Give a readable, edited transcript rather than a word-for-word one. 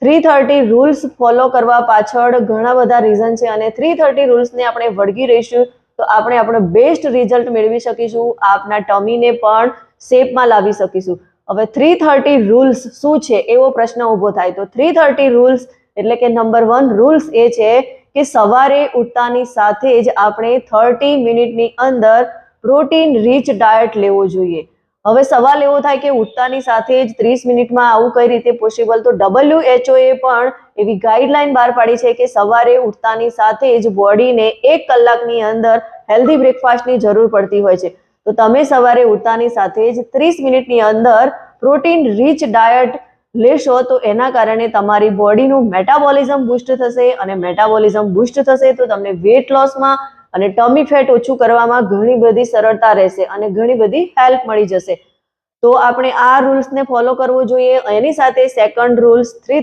330 rules follow કરવા પાછળ ઘણા બધા રીઝન છે અને 330 રૂલ્સને આપણે વળગી રહીશું તો આપણે આપણો બેસ્ટ રિઝલ્ટ મેળવી શકીશું, આપના ટમીને પણ શેપમાં લાવી શકીશું. હવે 330 રૂલ્સ શું છે એવો પ્રશ્ન ઊભો થાય તો 330 રૂલ્સ એટલે કે નંબર 1 રૂલ્સ એ છે કે સવારે ઉઠતાની સાથે જ આપણે 30 મિનિટની અંદર પ્રોટીન રીચ ડાયટ લેવો જોઈએ. હવે સવાલ એવો થાય કે ઉઠતાની સાથે જ 30 મિનિટમાં આવું કઈ રીતે પોસિબલ? તો WHO એ પણ એવી ગાઈડલાઈન બહાર પાડી છે કે સવારે ઉઠતાની સાથે જ બોડીને 1 કલાકની અંદર હેલ્ધી બ્રેકફાસ્ટની જરૂર પડતી હોય છે. તો તમે સવારે ઉઠતાની સાથે જ 30 મિનિટની અંદર પ્રોટીન રીચ ડાયટ લેશો તો એના કારણે તમારી બોડીનું મેટાબોલિઝમ બૂસ્ટ થશે અને મેટાબોલિઝમ બૂસ્ટ થશે તો તમને વેટ લોસમાં અને ટમી ફેટ ઓછું કરવામાં ઘણી બધી સરળતા રહેશે અને ઘણી બધી હેલ્પ મળી જશે. તો આપણે આ રૂલ્સને ફોલો કરવો જોઈએ. એની સાથે સેકન્ડ રૂલ્સ 3